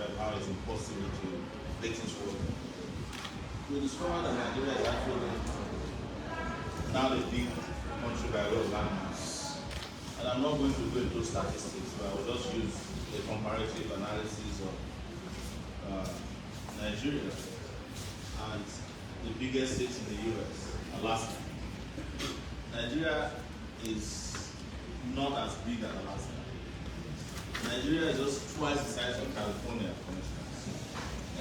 describe how it's impossible to make things work. We discovered that Nigeria is actually now a big country by way of landmass. And I'm not going to go into statistics, but I will just use a comparative analysis of Nigeria and the biggest state in the US, Alaska. Nigeria is not as big as Alaska. Nigeria is just twice the size of California, for instance.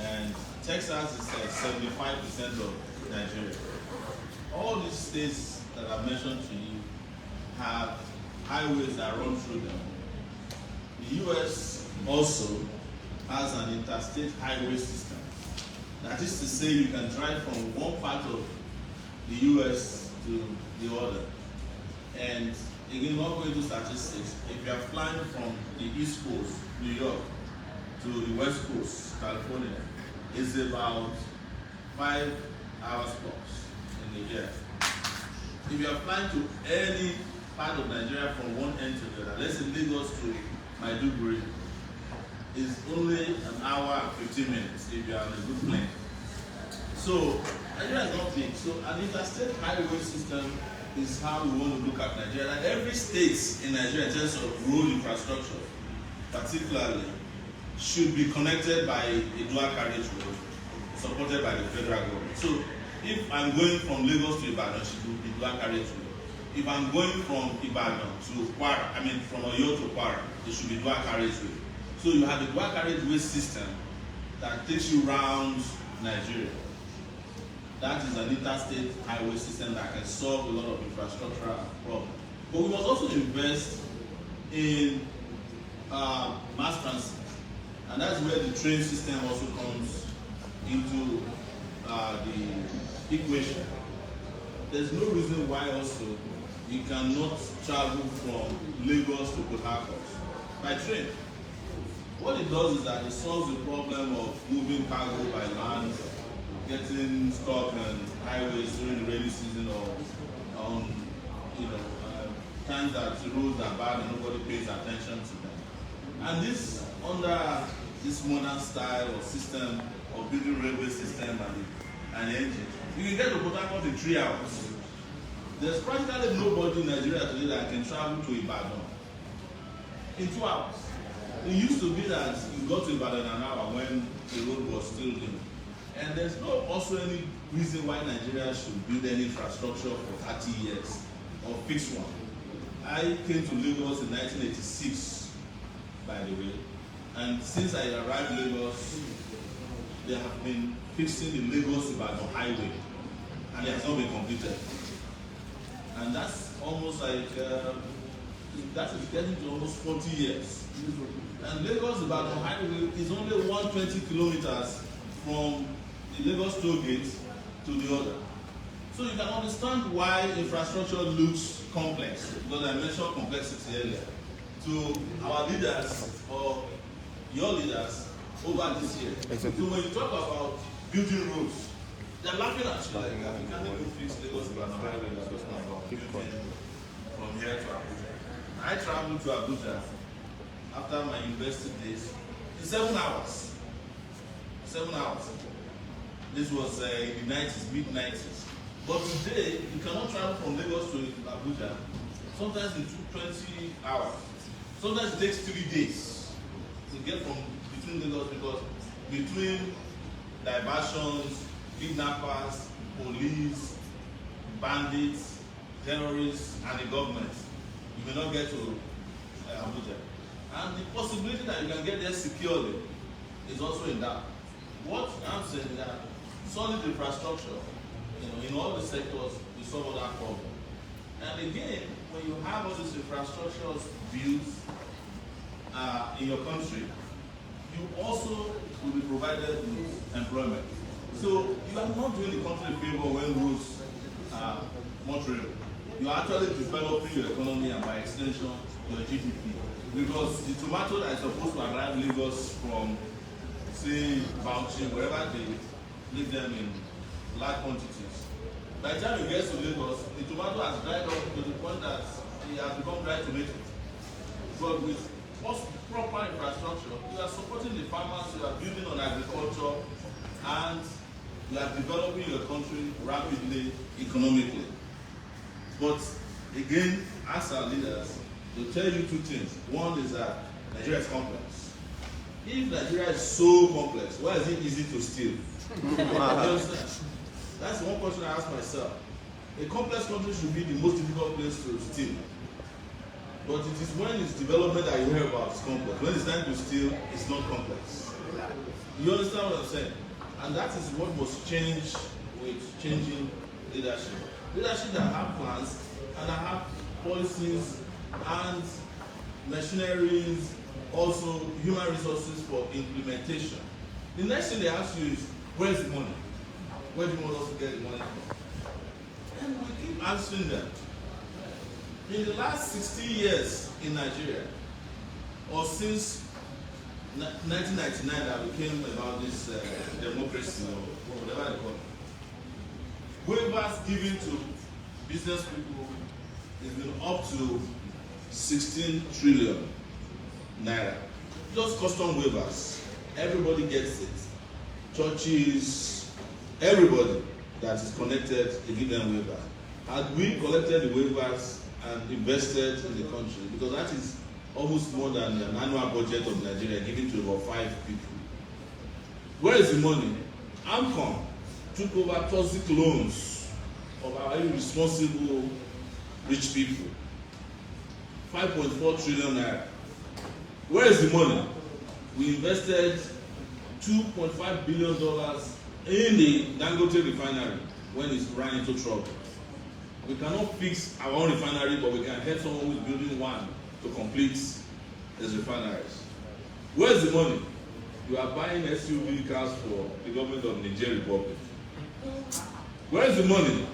And Texas is 75% of Nigeria. All these states that I've mentioned to you have highways that run through them. The US also has an interstate highway system. That is to say, you can drive from one part of the US to the other. And again, not going to statistics, if you are flying from the East Coast, New York, to the West Coast, California, it's about 5 hours plus in the year. If you are flying to any part of Nigeria from one end to the other, let's say Lagos to Maiduguri, it's only an hour and 15 minutes if you are on a good plane. So Nigeria is not big. So an interstate highway system is how we want to look at Nigeria. And every state in Nigeria, in terms of road infrastructure, particularly, should be connected by a dual carriage road supported by the federal government. So if I'm going from Lagos to Ibadan, it should be dual carriage road. If I'm going from Ibadan to Kwara, from Oyo to Kwara, it should be dual carriage road. So you have a dual carriageway system that takes you around Nigeria. That is an interstate highway system that can solve a lot of infrastructural problems. But we must also invest in mass transit. And that's where the train system also comes into the equation. There's no reason why also you cannot travel from Lagos to Port Harcourt by train. What it does is that it solves the problem of moving cargo by land, getting stuck on highways during the rainy season or on times that the roads are bad and nobody pays attention to them. And this, under this modern style or system of building railway system and engine, you can get to Port Harcourt in 3 hours. There's practically nobody in Nigeria today that can travel to Ibadan in 2 hours. It used to be that you got to Ibadan in an hour when the road was still new. And there's no also any reason why Nigeria should build any infrastructure for 30 years or fix one. I came to Lagos in 1986, by the way, and since I arrived in Lagos, they have been fixing the Lagos-Ibadan highway, and it has not been completed. And that's almost like, that is getting to almost 40 years. And Lagos-Ibadan highway is only 120 kilometers from the Lagos toll gate to the other. So you can understand why infrastructure looks complex, because I mentioned complexity earlier. To our leaders, or your leaders, over this year. Exactly. So when you talk about building roads, they're laughing at you like, you can't even fix Lagos-Ibadan highway from here to Abuja. I traveled to Abuja after my university days in 7 hours. 7 hours. This was in the 90s, mid-90s. But today, you cannot travel from Lagos to Abuja. Sometimes it took 20 hours. Sometimes it takes 3 days to get from between Lagos, because between diversions, kidnappers, police, bandits, terrorists, and the government, you may not get to Abuja. And the possibility that you can get there securely is also in that. What I'm saying is that solid infrastructure, in all the sectors, will solve all that problem. And again, when you have all these infrastructures built in your country, you also will be provided with employment. So you are not doing the country a favor when roads are much real. You are actually developing your economy and by extension your GDP. Because the tomato that is supposed to arrive Lagos from, say, Bauchi, wherever they leave them in large quantities, by the time you get to Lagos, the tomato has dried up to the point that it has become dry tomato. But with proper infrastructure, you are supporting the farmers, you are building on agriculture, and you are developing your country rapidly, economically. But again, as our leaders, they'll tell you two things. One is that Nigeria is complex. If Nigeria is so complex, why is it easy to steal? That's one question I ask myself. A complex country should be the most difficult place to steal. But it is when it's development that you hear about it's complex. When it's time to steal, it's not complex. You understand what I'm saying? And that is what must change with changing leadership. Leadership that have plans and that have policies and machineries, also human resources for implementation. The next thing they ask you is, where's the money? Where do you want us to get the money from? And we keep answering them. In the last 60 years in Nigeria, or since 1999 that we came about this democracy or whatever they call it, waivers given to business people has been up to 16 trillion naira. Just custom waivers. Everybody gets it. Churches, everybody that is connected, they give them waiver. Had we collected the waivers and invested in the country, because that is almost more than an annual budget of Nigeria given to about 5 people. Where is the money? AMCON took over toxic loans of our irresponsible rich people. 5.4 trillion naira. Where is the money? We invested $2.5 billion in the Dangote refinery when it ran into trouble. We cannot fix our own refinery, but we can help someone who is building one to complete his refineries. Where's the money? You are buying SUV cars for the government of Niger Republic. Where's the money?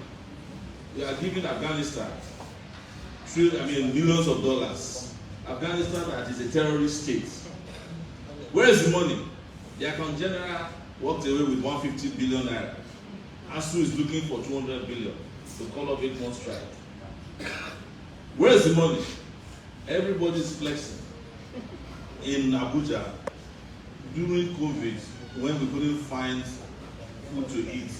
You are giving Afghanistan millions of dollars. Afghanistan that is a terrorist state. Where is the money? The Accountant General walked away with 150 billion naira. ASU is looking for 200 billion to call up 8-month strike. Where is the money? Everybody is flexing. In Abuja, during COVID, when we couldn't find food to eat,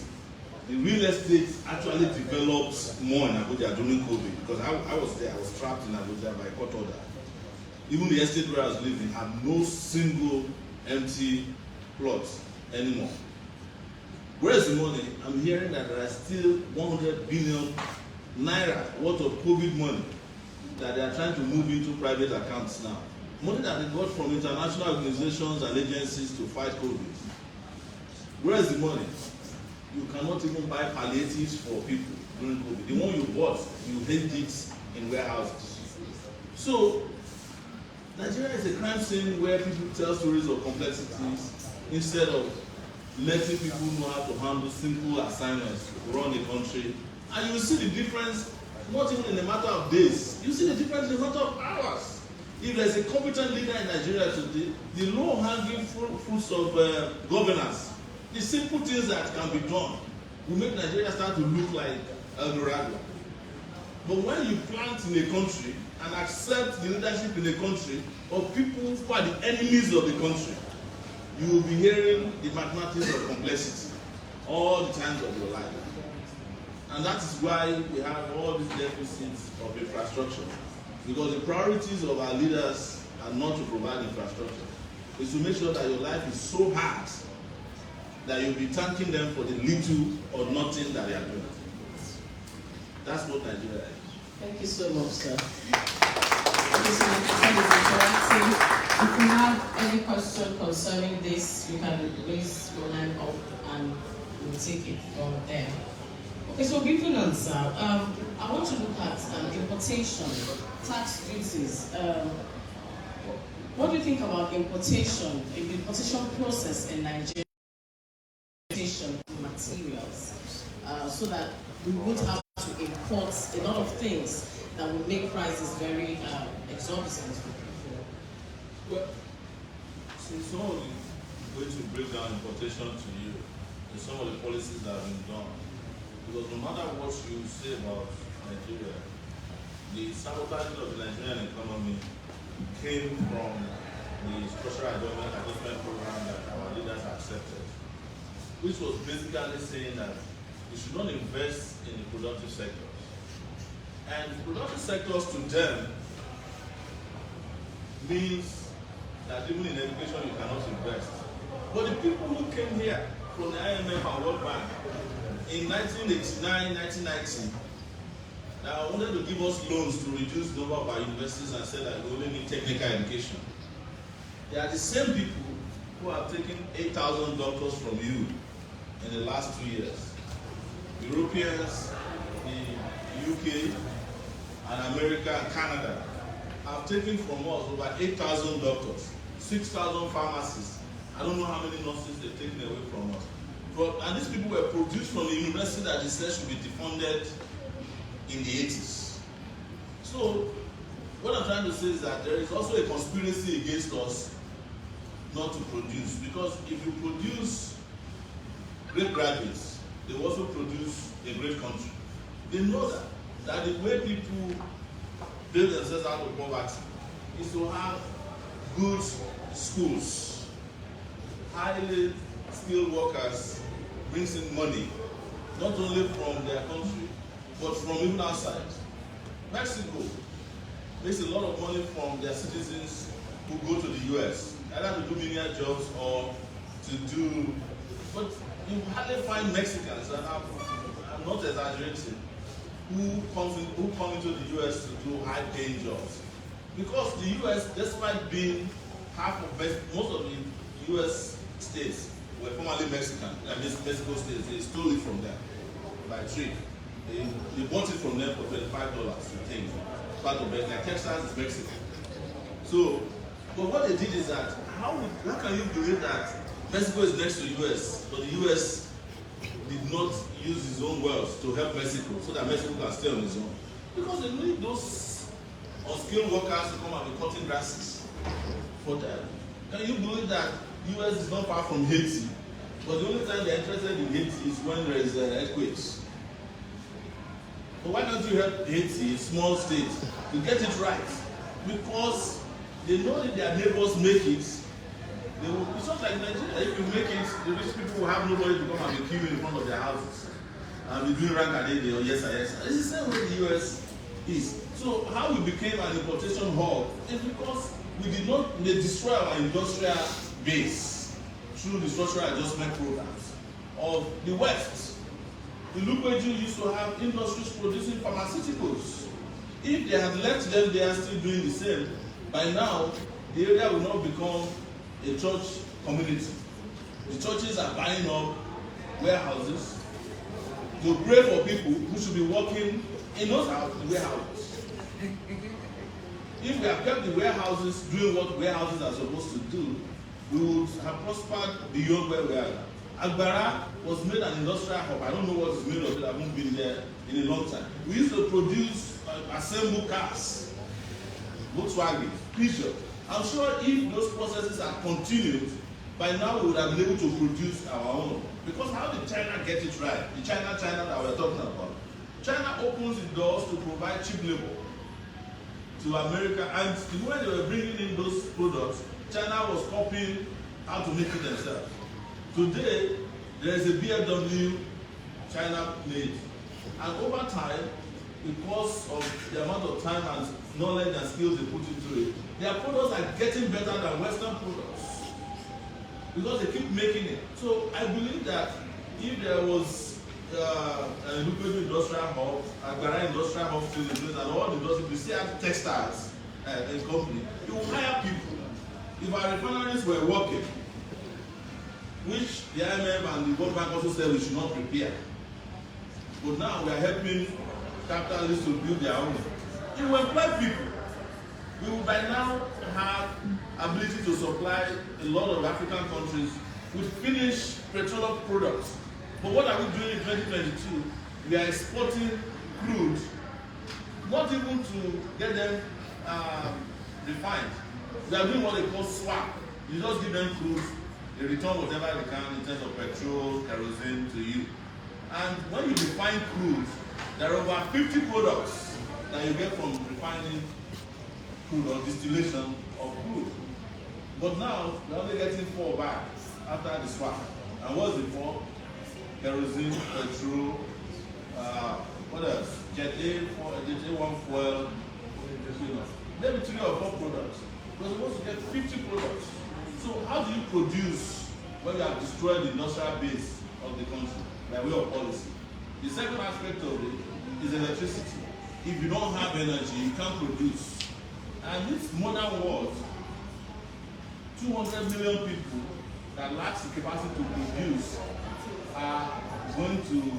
the real estate actually developed more in Abuja during COVID, because I was there, I was trapped in Abuja by court order. Even the estate where I was living had no single empty plot anymore. Where is the money? I'm hearing that there are still 100 billion naira worth of COVID money that they are trying to move into private accounts now. Money that they got from international organizations and agencies to fight COVID. Where is the money? You cannot even buy palliatives for people during COVID. The one you bought, you hid it in warehouses. So, Nigeria is a crime scene where people tell stories of complexities instead of letting people know how to handle simple assignments to run a country. And you will see the difference, not even in a matter of days. You see the difference in a matter of hours. If there's a competent leader in Nigeria today, the low-hanging fruits of governance, the simple things that can be done, will make Nigeria start to look like El Dorado. But when you plant in a country and accept the leadership in a country of people who are the enemies of the country, you will be hearing the mathematics of complexity all the times of your life. And that is why we have all these deficits of infrastructure. Because the priorities of our leaders are not to provide infrastructure. It's to make sure that your life is so hard that you'll be thanking them for the little or nothing that they are doing. That's what Nigeria is. Thank you so much, sir. Thank you so much. If you have any question concerning this, you can raise your hand up and we'll take it from there. Okay, so moving on, sir. I want to look at importation, tax duties. What do you think about importation, the importation process in Nigeria, materials, so that we won't have to import a lot of things that will make prices very exorbitant for people? Well, since someone is going to break down importation to you, and some of the policies that have been done, because no matter what you say about Nigeria, the sabotaging of the Nigerian economy came came from the structural adjustment program that our leaders accepted, which was basically saying that we should not invest in the productive sectors. And productive sectors to them means that even in education you cannot invest. But the people who came here from the IMF and World Bank in 1989, 1990, that wanted to give us loans to reduce the number of our universities and said that we only need technical education. They are the same people who have taken 8,000 doctors from you in the last 2 years. Europeans, the UK, and America and Canada have taken from us over 8,000 doctors, 6,000 pharmacists. I don't know how many nurses they've taken away from us. And these people were produced from the university that they said should be defunded in the 80s. So, what I'm trying to say is that there is also a conspiracy against us not to produce. Because if you produce great graduates, they also produce a great country. They know that the way people build themselves out of poverty is to have good schools, highly skilled workers brings in money, not only from their country, but from even outside. Mexico makes a lot of money from their citizens who go to the US, either to do menial jobs or to do, but you hardly find Mexicans, and I'm not exaggerating, who come into the US to do high-paying jobs. Because the US, despite being most of the US states were formerly Mexican, and Mexico states, they stole it from them by trade. They bought it from them for $25, I think. Part of it, like Texas is Mexican. So, but what they did is that, how can you believe that Mexico is next to the US, but the US did not use its own wealth to help Mexico so that Mexico can stay on its own? Because they need those unskilled workers to come and be cutting grasses for them. Can you believe that US is not far from Haiti, but the only time they're interested in Haiti is when there is earthquakes? But why don't you help Haiti, a small state, to get it right? Because they know that their neighbors make it. It's not like Nigeria. If you make it, the rich people will have nobody to come and be queuing in front of their houses and be doing rank and day or yes. It's the same way the US is. So how we became an importation hub is because we did not destroy our industrial base through the structural adjustment programs of the West. The Lukweju used to have industries producing pharmaceuticals. If they had left them, they are still doing the same. By now, the area will not become a church community. The churches are buying up warehouses to pray for people who should be working in those warehouses. If we have kept the warehouses doing what warehouses are supposed to do, we would have prospered beyond where we are. Agbara was made an industrial hub. I don't know what is made of it. I haven't been there in a long time. We used to produce assemble cars, Volkswagen, Peugeot. I'm sure if those processes had continued, by now we would have been able to produce our own. Because how did China get it right? The China that we're talking about. China opens the doors to provide cheap labor to America, and the moment they were bringing in those products, China was copying how to make it themselves. Today, there is a BMW China made, and over time, because of the amount of time and knowledge and skills they put into it, their products are getting better than Western products because they keep making it. So I believe that if there was a Lukweju industrial hub, Agbara industrial hub still in place, and all the industries, we still have textiles in company, you will hire people. If our refineries were working, which the IMF and the World Bank also said we should not prepare, but now we are helping capitalists to build their own. If we employ people, we will by now have ability to supply a lot of African countries with finished petroleum products. But what are we doing in 2022? We are exporting crude, not even to get them refined. We are doing what they call swap. You just give them crude, they return whatever they can in terms of petrol, kerosene to you. And when you refine crude, there are over 50 products that you get from refining crude or distillation of But now, they're only getting 4 back after the swap. And what's the 4? Kerosene, petrol, what else? Jet A1 fuel, maybe 3 or 4 products. We're supposed to get 50 products. So how do you produce when you have destroyed the industrial base of the country by way of policy? The second aspect of it is electricity. If you don't have energy, you can't produce. And this modern world, 200 million people that lack the capacity to produce are going to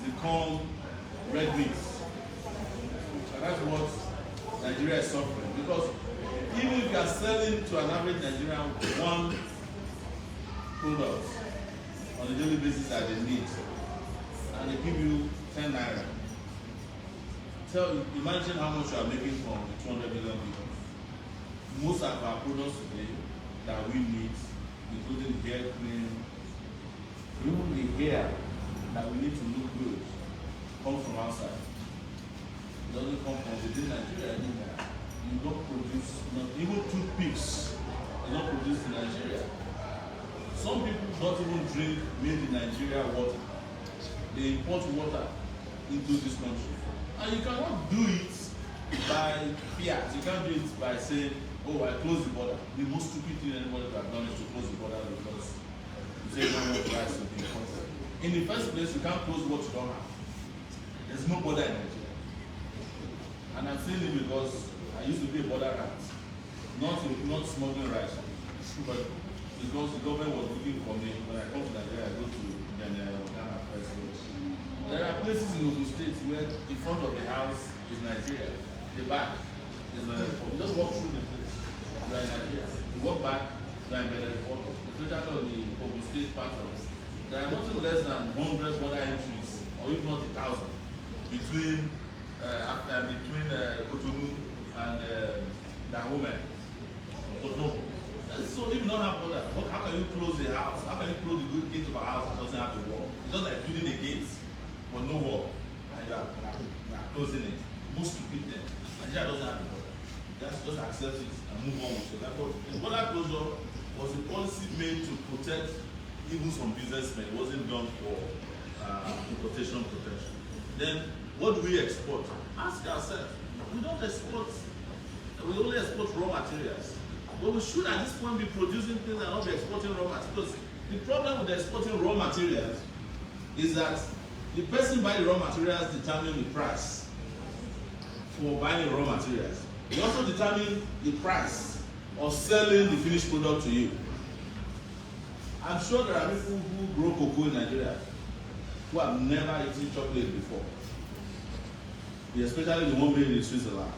become red meat. And that's what Nigeria is suffering. Because even if you are selling to an average Nigerian 1 product on a daily basis that they need, and they give you 10 naira, imagine how much you are making from 200 million people. Most of our products today that we need, including hair cream, even the hair that we need to look good, comes from outside. It doesn't come from within Nigeria anymore. You don't produce, even toothpicks, are not produced in Nigeria. Some people don't even drink made in Nigeria water. They import water into this country. And you cannot do it by fiat. You can't do it by saying, oh, I close the border. The most stupid thing anybody could have done is to close the border because you say you don't want rights to be imported. In the first place, you can't close what you don't have. There's no border in Nigeria. And I'm saying it because I used to be a border rat. Not smuggling rights, but because the government was looking for me. When I come to Nigeria, I go to Ghana first. There are places in Ogun State where the front of the house is Nigeria, the back is you just walk through the place, you are in Nigeria. You walk back, you are in Benin, especially on the Ogun State part of it. There are nothing less than 100 border entries, or if not 1,000, between Cotonou and Dahomey. So if you don't have border, how can you close the house? How can you close the good gate of a house that doesn't have the wall? It's just like building a gate. But no wall, and you are closing it. Most stupid thing. Nigeria doesn't have the border. Just accept it and move on with it. The border closure was a policy made to protect even some businessmen. It wasn't done for importation protection. Then, what do we export? Ask ourselves. We don't export. We only export raw materials. But we should at this point be producing things and not be exporting raw materials. The problem with exporting raw materials is that the person buying the raw materials determines the price for buying raw materials. They also determine the price of selling the finished product to you. I'm sure there are people who grow cocoa in Nigeria who have never eaten chocolate before, especially the one made in Switzerland.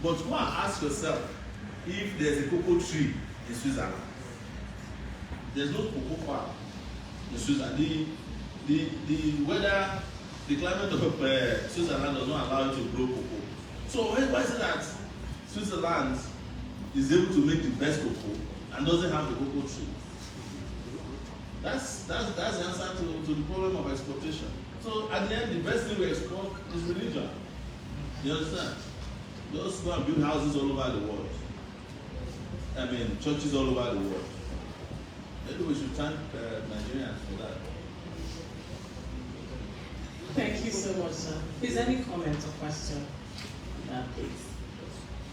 But go and ask yourself if there's a cocoa tree in Switzerland. There's no cocoa farm in Switzerland. The weather, the climate of Switzerland does not allow you to grow cocoa. So why is it that Switzerland is able to make the best cocoa and doesn't have the cocoa tree? That's the answer to the problem of exportation. So at the end, the best thing we export is religion. You understand? Just go and build houses all over the world. I mean, churches all over the world. Maybe we should thank Nigerians for that. Thank you so much, sir. Is any comment or question? Yeah, please.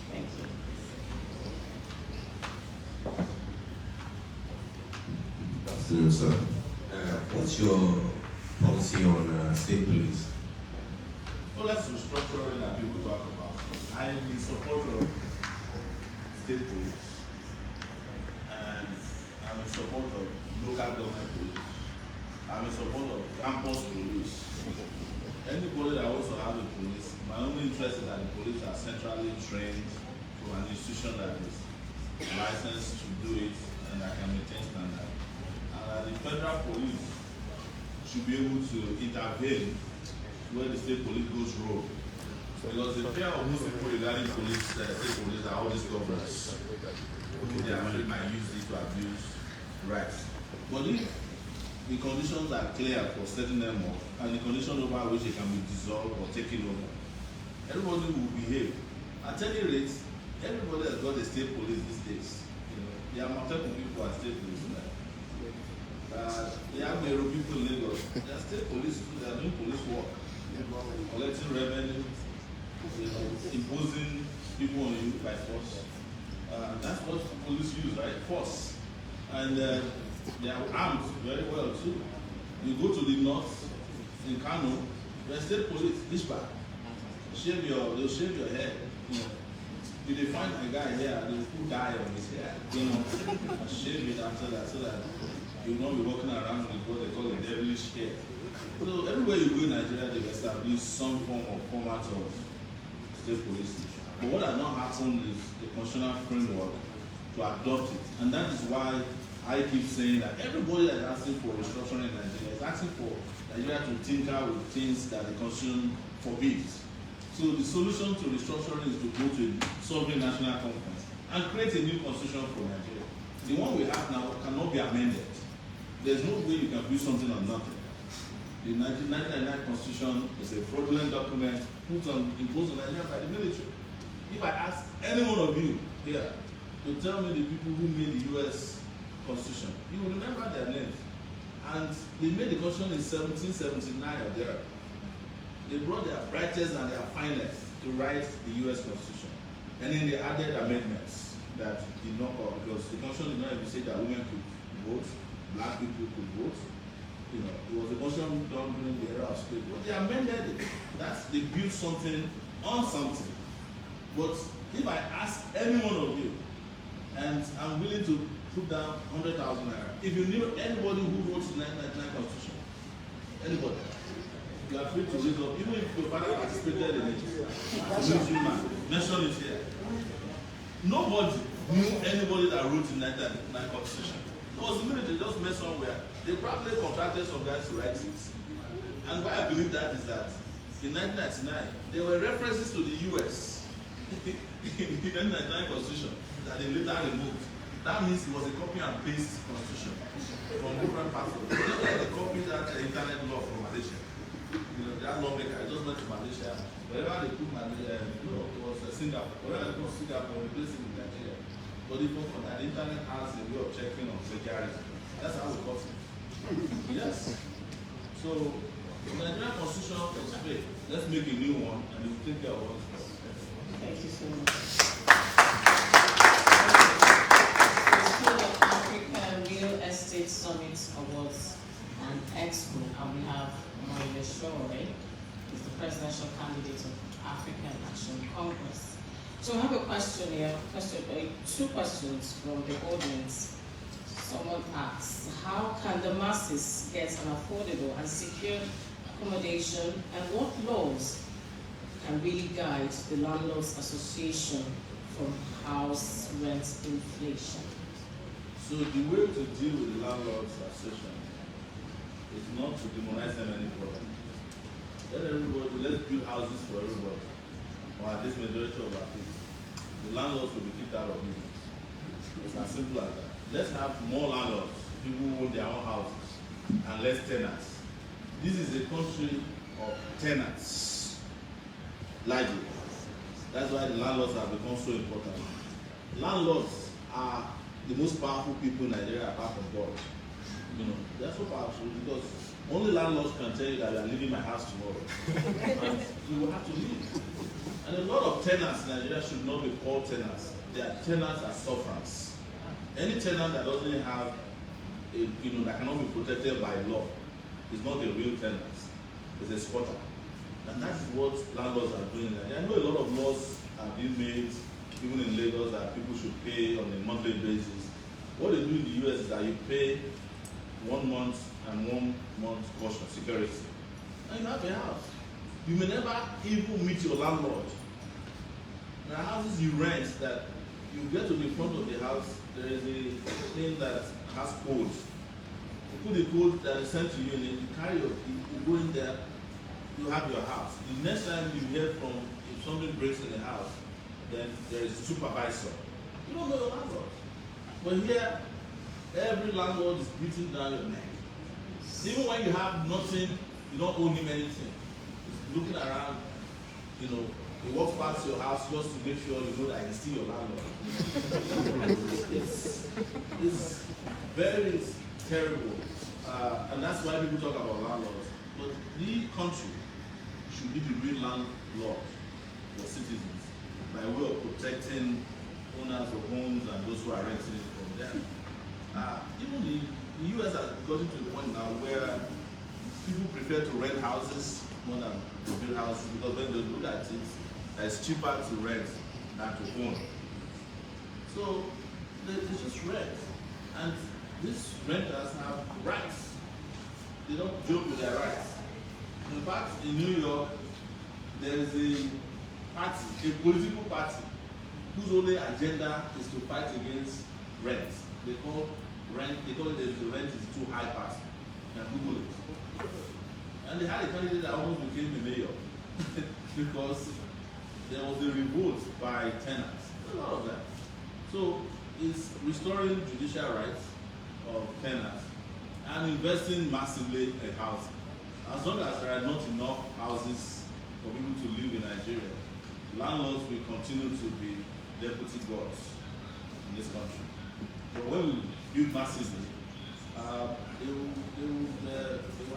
Thank you. Good afternoon, sir. What's your policy on state police? Well, that's restructuring that people talk about. I'm in support of state police, and I'm in support of local government police. I'm in support of campus police. Anybody that wants to have a police, my only interest is that the police are centrally trained to an institution that is licensed to do it and that can maintain standard. And that the federal police should be able to intervene where the state police goes rogue. Because the fear of most people regarding police, state police are all these governors who they actually might use it to abuse rights. But if the conditions are clear for setting them up, and the conditions over which they can be dissolved or taken over, everybody will behave. At any rate, everybody has got a state police these days. You know, The Amotekun people are state policemen. The Agbero people in Lagos, they are state police. They are doing police work, collecting revenue, imposing people on you by force. That's what police use, right? Force. And they are armed very well too. You go to the north in Kano, the state police, Ishba, they'll shave your head. If they find a guy here, they'll put dye on his hair, and shave it after that, so that you will not be walking around with what they call a devilish hair. So everywhere you go in Nigeria, they've established some form of format of state police. But what has not happened is the constitutional framework to adopt it. And that is why I keep saying that everybody that is asking for restructuring in Nigeria is asking for Nigeria to tinker with things that the Constitution forbids. So the solution to restructuring is to go to a sovereign national conference and create a new constitution for Nigeria. The one we have now cannot be amended. There's no way you can build something on nothing. The 1999 Constitution is a fraudulent document imposed on Nigeria by the military. If I ask any one of you here to tell me the people who made the US Constitution, you will remember their names. And they made the Constitution in 1779 or there. They brought their brightest and their finest to write the US Constitution. And then they added amendments that did not cover, because the Constitution did not even say that women could vote, black people could vote. It was a Constitution done during the era of slavery. But they amended it. They built something on something. But if I ask any one of you, and I'm willing to put down 100,000 naira, if you knew anybody who wrote the 1999 Constitution, anybody, you are free to raise up, even if your father participated in it. Mention it here. Nobody knew anybody that wrote the 1999 Constitution. It was the military, just met somewhere. They probably contracted some guys to write it. And why I believe that is that in 1999, there were references to the US in the 1999 Constitution that they later removed. That means it was a copy and paste Constitution from different parts of the world. Just like they copied that internet law from Malaysia. That lawmaker, I just went to Malaysia. Wherever they put Malaysia, it was Singapore. Wherever they put Singapore, they place it in Nigeria. But the internet has a way of checking on security. That's how we got it. Yes. So, the Nigerian Constitution is fake. Let's make a new one and we'll take care of all this. Thank you so much. The School of Africa Real Estate Summit Awards and Expo, and we have Omoyele Sowore, who's the presidential candidate of African Action Congress. So I have a question here, two questions from the audience. Someone asks, how can the masses get an affordable and secure accommodation, and what laws can really guide the Landlords Association from house rent inflation? So the way to deal with the Landlords Association is not to demonize them any further. Let's build houses for everybody, or at least majority of our people. The landlords will be kicked out of business. It's as simple as that. Let's have more landlords, people who own their own houses, and less tenants. This is a country of tenants, largely. That's why the landlords have become so important. Landlords are the most powerful people in Nigeria apart from God. They're so powerful because only landlords can tell you that you are leaving my house tomorrow. And you will have to leave. And a lot of tenants in Nigeria should not be called tenants. They are tenants as sufferers. Any tenant that doesn't have that cannot be protected by law is not a real tenant. It's a squatter. And that is what landlords are doing. I know a lot of laws are being made, even in Lagos, that people should pay on a monthly basis. What they do in the US is that you pay 1 month and 1 month caution, security. And you have a house. You may never even meet your landlord. There are houses you rent that you get to the front of the house, there is a thing that has codes. You put the code that is sent to you, and then you carry you go in there, you have your house. The next time you hear from, if something breaks in the house, then there is a supervisor. You don't know your landlord. But here, every landlord is beating down your neck. Even when you have nothing, you don't owe him anything. He's looking around, he walks past your house just to make sure you know that he's still your landlord. very terrible, and that's why people talk about landlords. But the country should be the real landlord for citizens by way of protecting owners of homes and those who are renting it from them. Even the US has gotten to the point now where people prefer to rent houses more than to build houses, because when they look at it, it's cheaper to rent than to own. So they just rent, and these renters have rights. They don't joke with their rights. In fact, in New York, there is a party, a political party, whose only agenda is to fight against rent. They call it the rent is too high party. And Google it. And they had a candidate that almost became the mayor because there was a revolt by tenants. A lot of that. So it's restoring judicial rights of tenants and investing massively in housing. As long as there are not enough houses for people to live in Nigeria, landlords will continue to be deputy gods in this country. But when we build massively, they will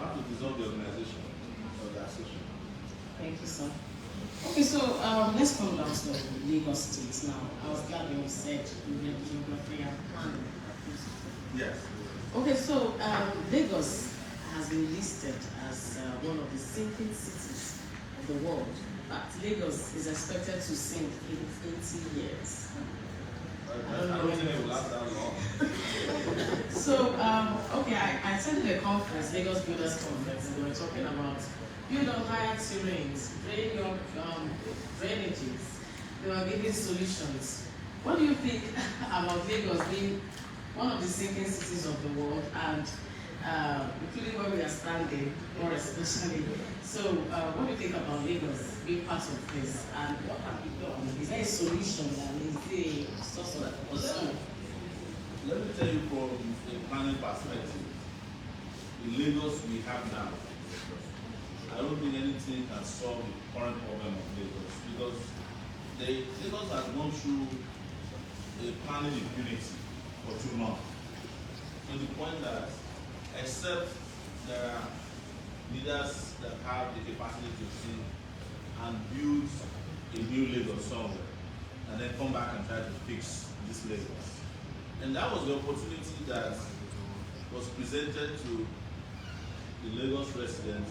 have to dissolve the organization or the association. Thank you, sir. Okay, so let's come down to Lagos State now. I was glad when you said you read geography and planning. Yes. Okay, so Lagos has been listed as one of the sinking cities of the world. But Lagos is expected to sink in 80 years. I don't think it will last that long. So, okay, I attended a conference, Lagos Builders Conference, and they were talking about build on higher terrains, drain your drainages. They were giving solutions. What do you think about Lagos being one of the sinking cities of the world, and including where we are standing, more especially? So, what do you think about Lagos being part of this, and what can be done? Is there a solution, and is there a source of concern? Let me tell you from a planning perspective, in Lagos we have now, I don't think anything can solve the current problem of Lagos, because Lagos has gone through a planning impunity for too long, to the point that except there are leaders that have the capacity to think and build a new Lagos somewhere, and then come back and try to fix this Lagos. And that was the opportunity that was presented to the Lagos residents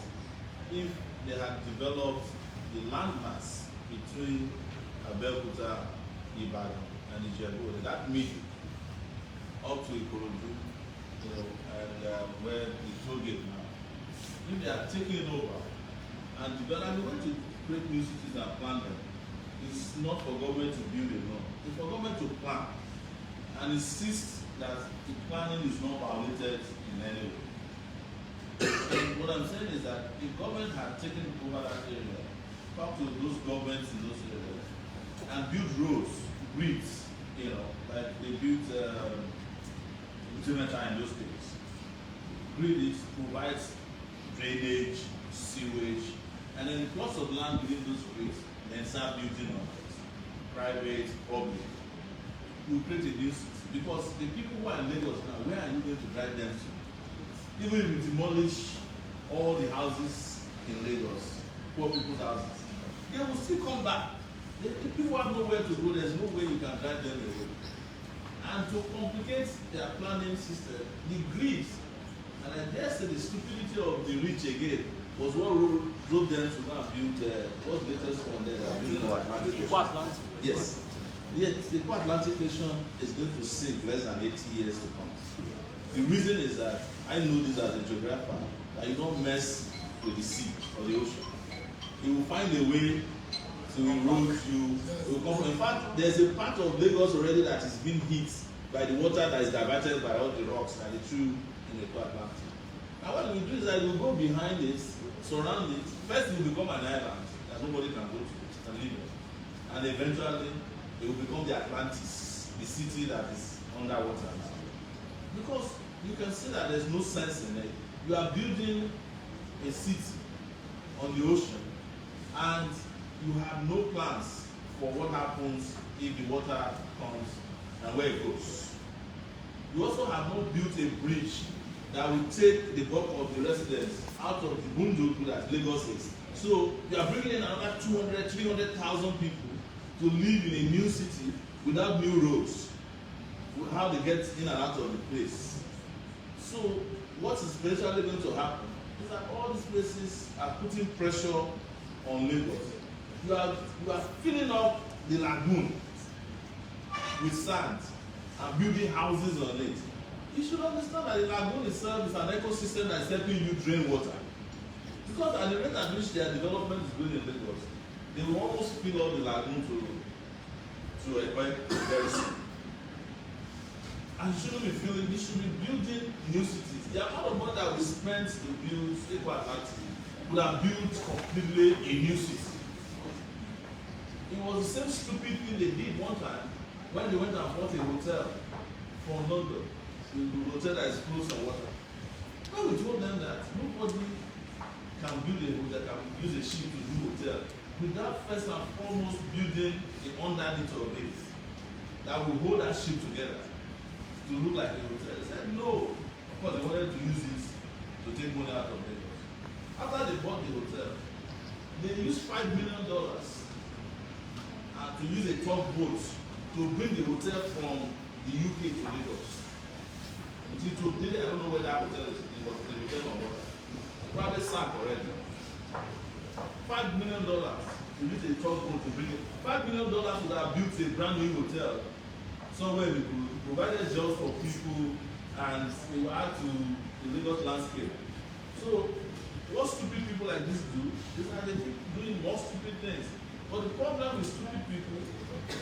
if they had developed the landmass between Abeokuta, Ibadan, and Ijebu, that middle, up to Ikorodu, and where the toll gate now. If they are taking over and developing, we want to create new cities and plan them. It's not for government to build alone. It's for government to plan and insist that the planning is not violated in any way. And what I'm saying is that if government had taken over that area, talk to those governments in those areas, and build roads, grids, like they built Utemeta in those days. Grid it provides drainage, sewage, and then the plots of land within those grids, then start building on it. Private, public. You create a new city, because the people who are in Lagos now, where are you going to drive them to? Even if you demolish all the houses in Lagos, poor people's houses, they will still come back. The people have nowhere to go, there's no way you can drive them away. And to complicate their planning system, the greed, and I dare say the stupidity of the rich again, was what drove them to now build what's the latest one there? Yes. Yes, the Atlantic Nation is going to sink less than 80 years to come. The reason is that I know this as a geographer, that you don't mess with the sea or the ocean. You will find a way to erode you. In fact, there's a part of Lagos already that is being hit by the water that is diverted by all the rocks that they threw in the Atlantic. And what we do is that we go behind it, surround it. First, it will become an island that nobody can go to and live in. And eventually, it will become the Atlantis, the city that is underwater now. Because you can see that there's no sense in it. You are building a city on the ocean, and you have no plans for what happens if the water comes and where it goes. You also have not built a bridge that will take the bulk of the residents out of the boondocks that Lagos is. So you are bringing in another 200, 300,000 people to live in a new city without new roads. How they get in and out of the place. So what is eventually going to happen is that all these places are putting pressure on Lagos. You are filling up the lagoon with sand and building houses on it. You should understand that the lagoon itself is an ecosystem that is helping you drain water. Because at the rate at which their development is going in Lagos, they will almost fill up the lagoon to a point very soon. And you shouldn't be filling, you should be building new cities. The amount of money that we spent to build Equal Atlantic would have built completely a new city. It was the same stupid thing they did one time when they went and bought a hotel from London, the hotel that is close to water. When we told them that nobody can build a hotel, can use a ship to do hotel, without first and foremost building the underneath of it that will hold that ship together to look like a hotel. They said no. Of course, they wanted to use it to take money out of Lagos. After they bought the hotel, they used $5 million to use a tugboat to bring the hotel from the UK to Lagos. Until today, I don't know where that hotel is. It was the hotel on water. Probably sank already. $5 million to use a tugboat to bring it. $5 million would have built a brand new hotel somewhere in the group, provided jobs for people, and they will add to the Lagos landscape. So, what stupid people like this do is that they keep doing more stupid things. But the problem with stupid people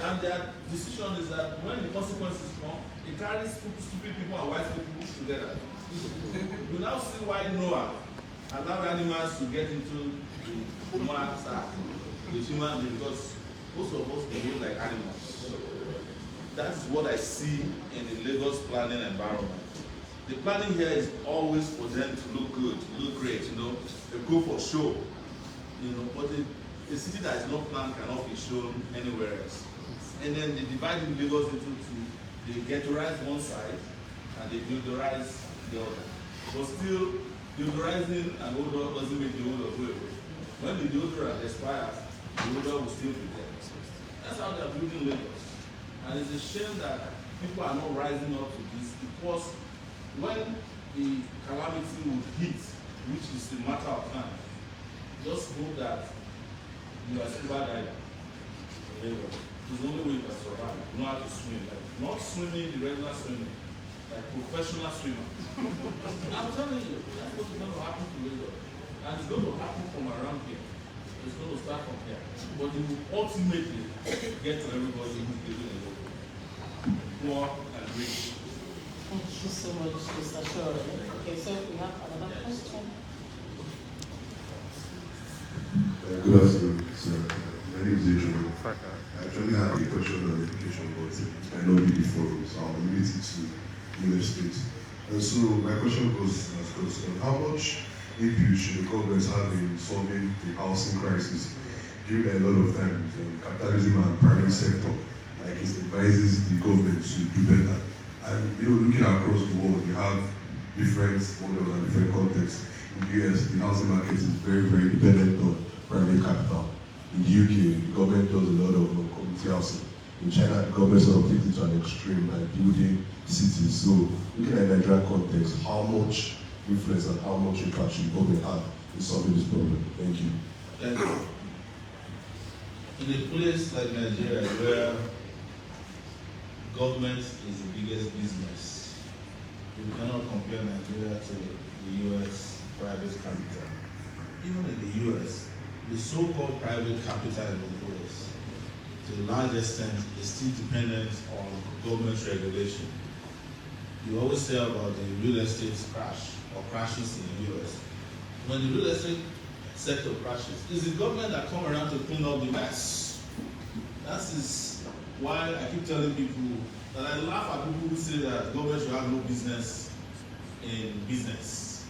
and their decision is that when the consequences come, it carries stupid people and wise people together. You now see why Noah allowed animals to get into the human stack, the human being, because most of us behave like animals. That's what I see in the Lagos planning environment. The planning here is always for them to look good, look great, they go for show, but a city that is not planned cannot be shown anywhere else. And then they divide Lagos into two. They ghettoize one side and they deodorize the other. But still, deodorizing an odor doesn't make the odor go away. When the deodorant expires, the odor will still be there. That's how they are building Lagos. And it's a shame that people are not rising up to this, because when the calamity will hit, which is a matter of time, just hope that you are scuba diving in Lagos. It's the only way you can survive. You know how to swim. Like, not swimming the regular swimming, like professional swimmer. I'm telling you, that's what's going to happen to Lagos. And it's going to happen from around here. It's going to start from here. But it will ultimately get to everybody who's living in Lagos. Poor and rich. Thank you so much, Mr. Sowore. Okay, so we have another question. Good afternoon, sir. My name is Adrian. I actually have a question on education, but it might not be the forum, so I'll limit it to English State. And so my question goes as follows: how much input should the government have in solving the housing crisis? Given a lot of times capitalism and private sector, like it advises the government to do better. And looking across the world, you have different models and different contexts. In the US, the housing market is very, very dependent on private capital. In the UK, the government does a lot of community housing. In China, the government sort of takes it to an extreme, like building cities. So, looking at the Nigerian context, how much influence and how much impact should the government have in solving this problem? Thank you. In a place like Nigeria, where government is the biggest business, you cannot compare Nigeria to the US private capital. Even in the US, the so-called private capital in the US, to a large extent, is still dependent on government regulation. You always hear about the real estate crash or crashes in the US. When the real estate sector crashes, it's the government that come around to clean up the mess. That is why I keep telling people that I laugh at people who say that government should have no business in business.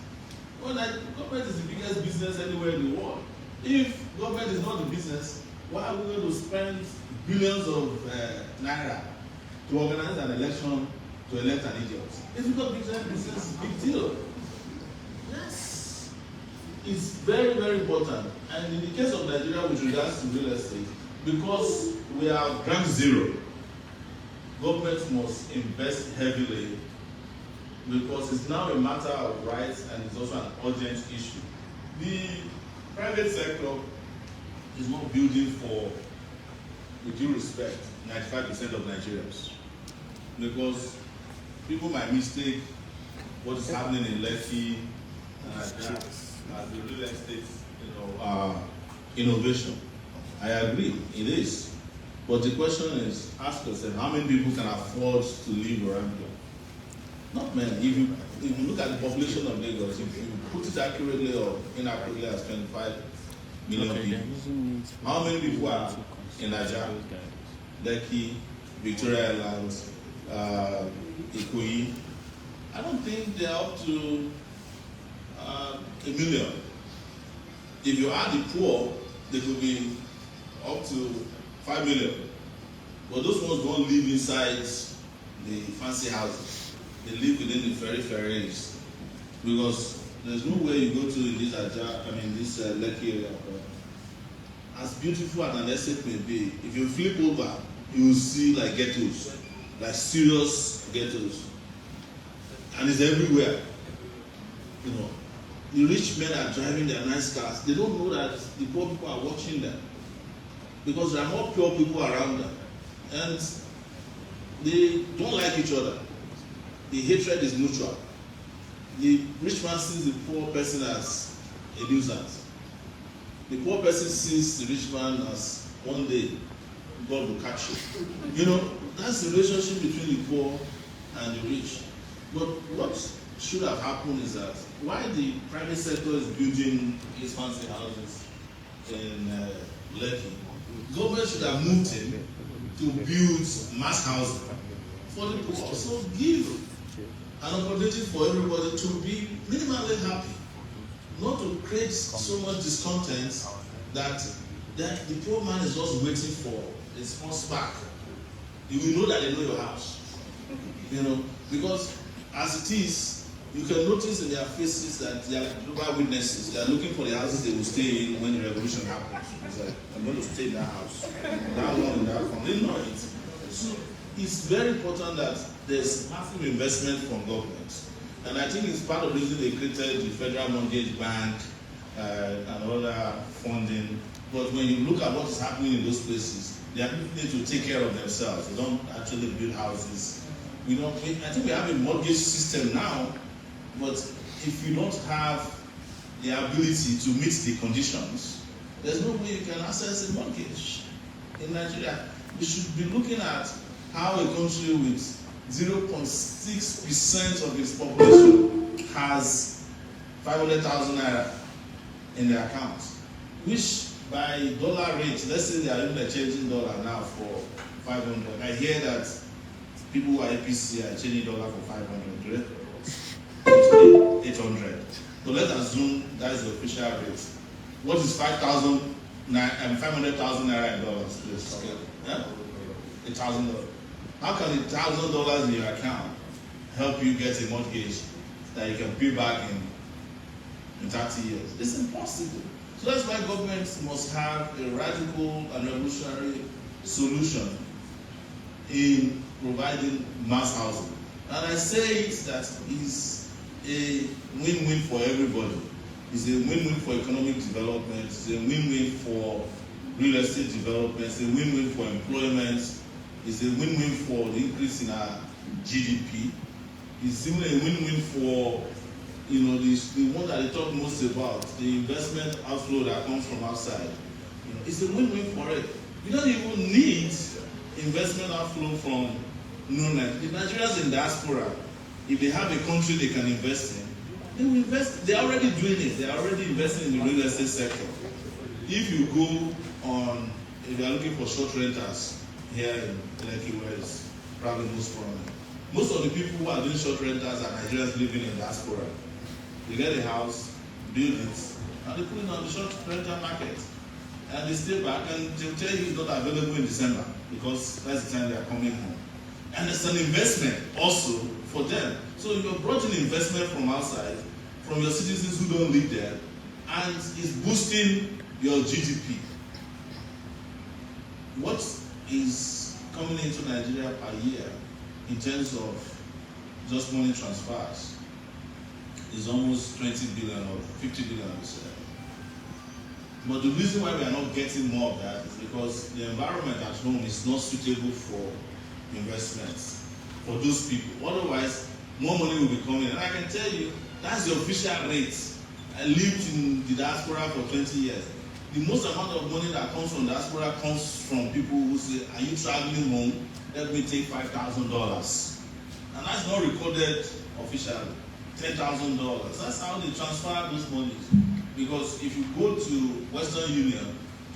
Well, like, government is the biggest business anywhere in the world. If government is not the business, why are we going to spend billions of naira to organize an election to elect an idiot. If you got business, business is a big deal. Yes. It's very, very important. And in the case of Nigeria with regards to real estate, because we are ground zero, government must invest heavily because it's now a matter of rights and it's also an urgent issue. The private sector is not building for, with due respect, 95% of Nigerians. Because people might mistake what is happening in Lekki as the real estate, innovation. I agree, it is. But the question is, ask yourself, how many people can afford to live around here? Not many. If you look at the population of Lagos, if you put it accurately or inaccurately as 25 million people, how many people are in Nigeria, Lekki, Victoria Island, Ikoyi? I don't think they're up to 1 million. If you add the poor, they could be up to 5 million. But those ones don't live inside the fancy houses. They live within the peripheries. Because there's no way you go to this Lekki area. As beautiful as an estate may be, if you flip over, you will see like ghettos, like serious ghettos. And it's everywhere. The rich men are driving their nice cars. They don't know that the poor people are watching them. Because there are more poor people around them. And they don't like each other. The hatred is mutual. The rich man sees the poor person as a nuisance. The poor person sees the rich man as one day God will catch you. That's the relationship between the poor and the rich. But what should have happened is that why the private sector is building these fancy houses in Lekki, government should have moved in to build mass housing for the poor. So give an opportunity for everybody to be minimally happy, not to create so much discontent that the poor man is just waiting for a small spark. You will know that they know your house. Because as it is, you can notice in their faces that they are global witnesses. They are looking for the houses they will stay in when the revolution happens. It's like, I'm going to stay in that house. That one in that one. They know it. So it's very important that there's massive investment from government. And I think it's part of the reason they created the Federal Mortgage Bank and other funding. But when you look at what is happening in those places, they are need to take care of themselves. They don't actually build houses. I think we have a mortgage system now, but if you don't have the ability to meet the conditions, there's no way you can access a mortgage. In Nigeria, we should be looking at how a country with 0.6% of its population has 500,000 naira in their account, which by dollar rate, let's say they are even exchanging dollar now for 500. I hear that people who are APC are changing dollar for 500, 800. So let's assume that is the official rate. What is 500,000 naira in dollars, please? Yeah? $1,000. How can $1,000 in your account help you get a mortgage that you can pay back in 30 years? It's impossible. So that's why governments must have a radical and revolutionary solution in providing mass housing. And I say it that is a win-win for everybody. It's a win-win for economic development, it's a win-win for real estate development, it's a win-win for employment, it's a win-win for the increase in our GDP, it's even a win-win for the one that they talk most about, the investment outflow that comes from outside. It's a win-win for it. You don't even need investment outflow from non-Nigerians. The Nigerians in diaspora, if they have a country they can invest in, they will invest. They're already doing it. They're already investing in the real estate sector. If you are looking for short renters here in Lekki, where it's probably most prominent, most of the people who are doing short renters are Nigerians living in diaspora. They get a house, build it, and they put it on the short rental market. And they stay back and they'll tell you it's not available in December because that's the time they are coming home. And it's an investment also for them. So you're brought in investment from outside, from your citizens who don't live there, and it's boosting your GDP. What is coming into Nigeria per year in terms of just money transfers is almost 20 billion or 50 billion. But the reason why we are not getting more of that is because the environment at home is not suitable for investments for those people. Otherwise, more money will be coming. And I can tell you, that's the official rate. I lived in the diaspora for 20 years. The most amount of money that comes from diaspora comes from people who say, are you traveling home? Let me take $5,000. And that's not recorded officially. $10,000. That's how they transfer those monies. Because if you go to Western Union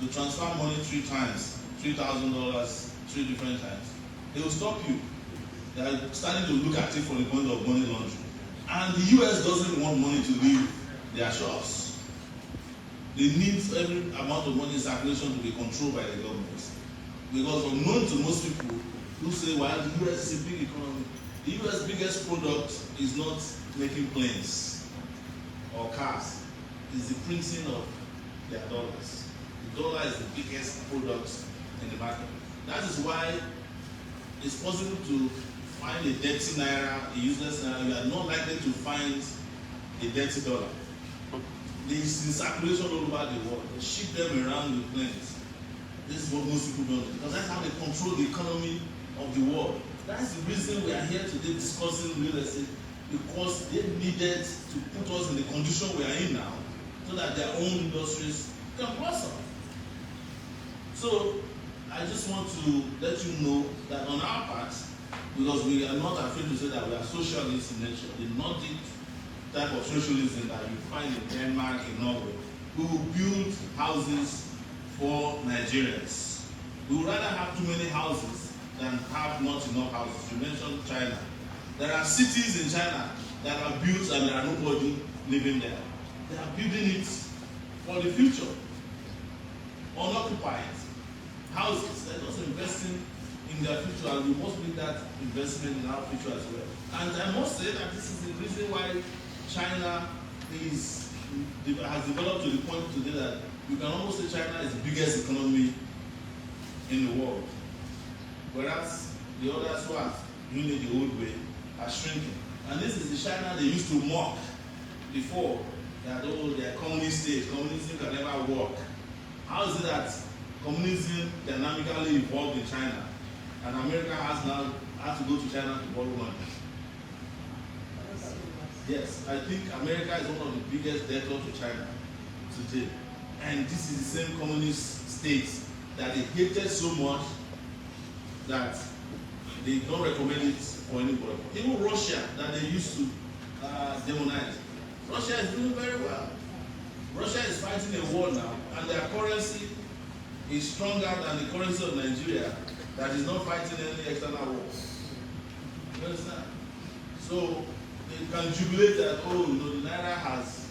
to transfer money 3 times, $3,000, 3 different times, they will stop you. They are starting to look at it from the point of money laundering. And the US doesn't want money to leave their shops. They need every amount of money in circulation to be controlled by the government. Because unknown to most people who say, well, the US is a big economy. The US biggest product is not making planes or cars. It's the printing of their dollars. The dollar is the biggest product in the market. That is why it's possible to find a dirty naira, a useless naira. You are not likely to find a dirty dollar. It's in circulation all over the world. They ship them around with planes. This is what most people don't do, because that's how they control the economy of the world. That's the reason we are here today discussing real estate, because they needed to put us in the condition we are in now, so that their own industries can blossom. So I just want to let you know that on our part, because we are not afraid to say that we are socialists in nature, the Nordic type of socialism that you find in Denmark, in Norway, we will build houses for Nigerians. We would rather have too many houses than have not enough houses. You mentioned China. There are cities in China that are built and there are nobody living there. They are building it for the future. Unoccupied houses. They're just investing in their future, and we must make that investment in our future as well. And I must say that this is the reason why China has developed to the point today that you can almost say China is the biggest economy in the world. Whereas the others who are doing it the old way are shrinking. And this is the China they used to mock before, that oh, they are communist state, communism can never work. How is it that communism dynamically evolved in China, and America has to go to China to borrow money? Yes, I think America is one of the biggest debtors to China today. And this is the same communist state that they hated so much that they don't recommend it for anybody. Even Russia, that they used to demonize. Russia is doing very well. Russia is fighting a war now, and their currency is stronger than the currency of Nigeria that is not fighting any external war. You understand? So they can jubilate that, oh, you know, the Naira has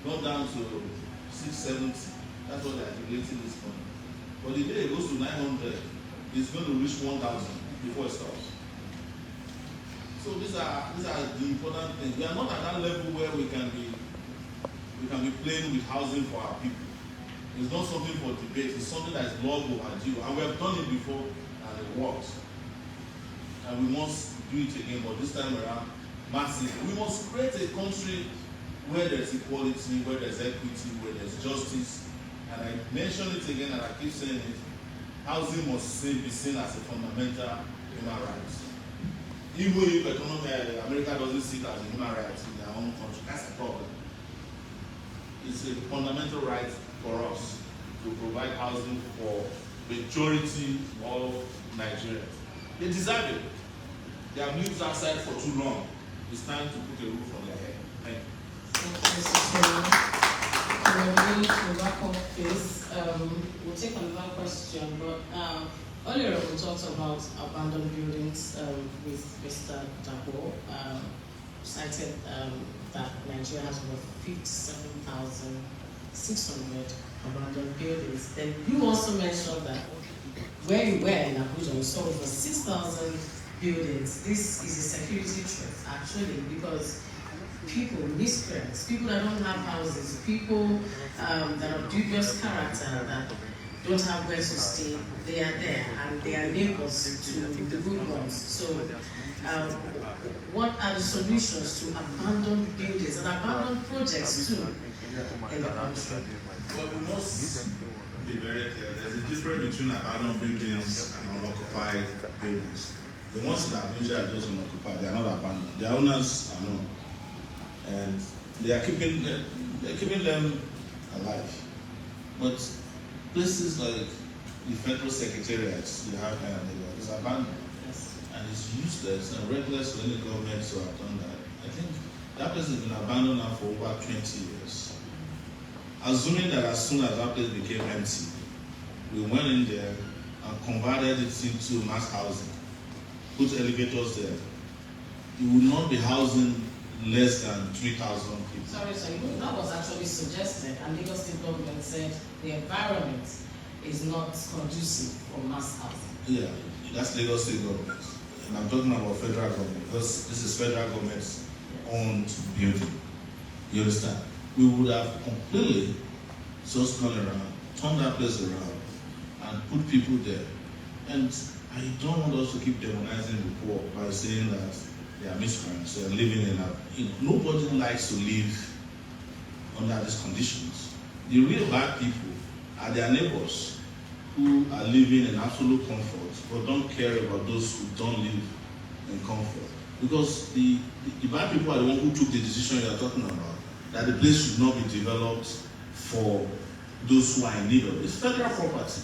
gone down to 670. That's what they are jubilating this morning. But the day it goes to 900, it's going to reach 1,000 before it stops. So these are the important things. We are not at that level where we can be playing with housing for our people. It's not something for debate. It's something that is long overdue, and we have done it before and it works. And we must do it again, but this time around, massive. We must create a country where there's equality, where there's equity, where there's justice. And I mention it again, and I keep saying it. Housing must be seen as a fundamental human right. Even if America doesn't see it as a human right in their own country, that's a problem. It's a fundamental right for us to provide housing for majority of Nigerians. They deserve it. They have lived outside for too long. It's time to put a roof on their head. Thank you. We're going to wrap up this. We'll take another question, but earlier we talked about abandoned buildings with Mr. Dabo. Cited that Nigeria has over 57,600 abandoned buildings. Then you also mentioned that where you were in Abuja, you saw over 6,000 buildings, this is a security threat actually, because people, miscreants, people that don't have houses, people that are dubious character, that don't have where to stay, they are there and they are neighbors to the good ones. So what are the solutions to abandoned buildings and abandoned projects too in the country? Well, we must be very clear. There's a difference between abandoned buildings and unoccupied buildings. The ones in Abuja are just unoccupied, they are not abandoned. Their owners are known. And they are keeping them alive. But places like the federal secretariats you have here in Lagos is abandoned. Yes. And it's useless and reckless for any government to have done that. I think that place has been abandoned now for over 20 years. Assuming that as soon as that place became empty, we went in there and converted it into mass housing, put elevators there, you would not be housing less than 3,000 people. Sorry, that was actually suggested, and Lagos State government said the environment is not conducive for mass housing. Yeah, that's Lagos State government. And I'm talking about federal government, because this is federal government's owned building. You understand? We would have completely just gone around, turned that place around, and put people there. And I don't want us to keep demonizing the poor by saying that they are miscreants, they are living in a... Nobody likes to live under these conditions. The real bad people are their neighbors who are living in absolute comfort but don't care about those who don't live in comfort. Because the bad people are the ones who took the decision you are talking about, that the place should not be developed for those who are in need of it. It's federal property.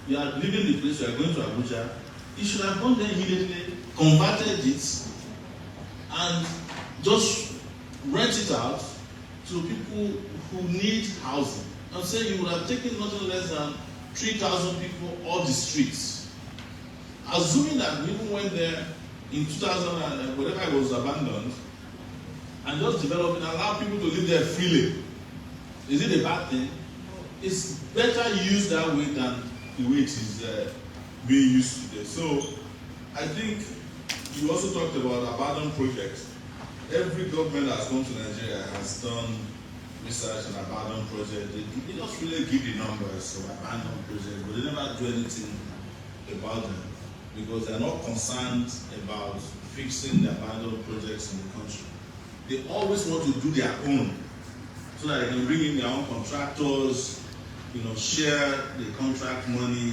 You are leaving the place, you are going to Abuja, you should have gone there immediately, converted it, and just rent it out to people who need housing. I'm saying you would have taken nothing less than 3,000 people off the streets. Assuming that we even went there in 2000 and whatever it was abandoned, and just develop it and allow people to live there freely. Is it a bad thing? It's better used that way than the way it is being used today. So I think you also talked about abandoned projects. Every government that's come to Nigeria has done research on abandoned projects. They just really give the numbers of abandoned projects, but they never do anything about them because they're not concerned about fixing the abandoned projects in the country. They always want to do their own so that they can bring in their own contractors, share the contract money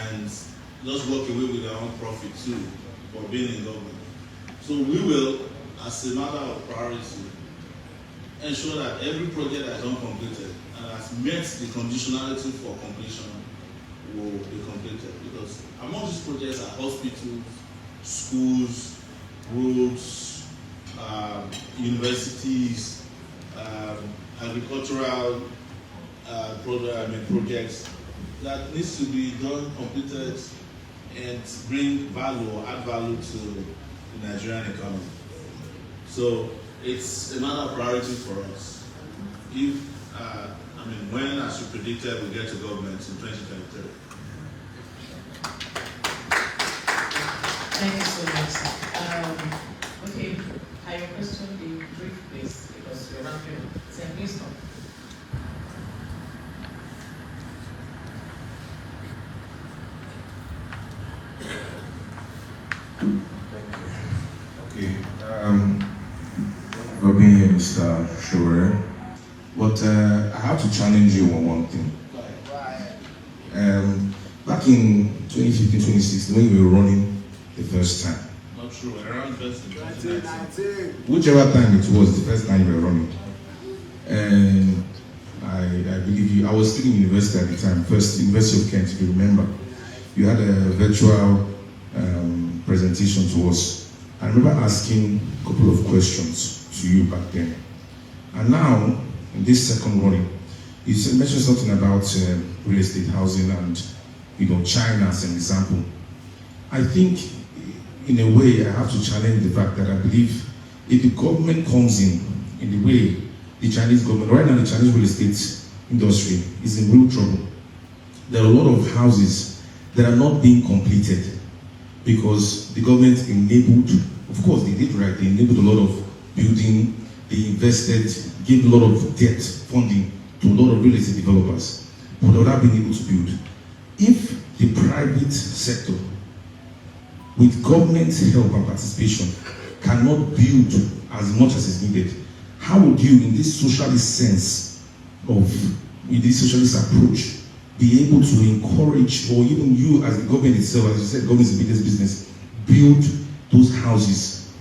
and just walk away with their own profit too for being in government. So we will, as a matter of priority, ensure that every project that is uncompleted and has met the conditionality for completion will be completed. Because among these projects are hospitals, schools, roads, universities, agricultural projects that needs to be done, completed, and bring value or add value to the Nigerian economy. So it's a matter of priority for us. If, when, as you predicted, we get to government in 2023. Thank you so much, sir. Okay, can your question be brief, please, because we're wrapping up. Sir, please come. Okay. For being here, Mr. Sowore, but I have to challenge you on one thing. Back in 2015-2016, when you were running the first time. Not true, around 2019. Whichever time it was, the first time you were running. And I believe I was still in university at the time, first University of Kent, if you remember. You had a virtual presentation to us. I remember asking a couple of questions to you back then. And now, in this second running, you mentioned something about real estate housing and China as an example. I think, in a way, I have to challenge the fact that I believe if the government comes in the way the Chinese government, right now the Chinese real estate industry is in real trouble. There are a lot of houses that are not being completed. because the government enabled, of course they did right, they enabled a lot of building, they invested, gave a lot of debt funding to a lot of real estate developers, but without being able to build. If the private sector, with government help and participation, cannot build as much as is needed, how would you, in this socialist sense of, in this socialist approach, be able to encourage, or even you as the government itself, as you said, government is the biggest business, build those houses?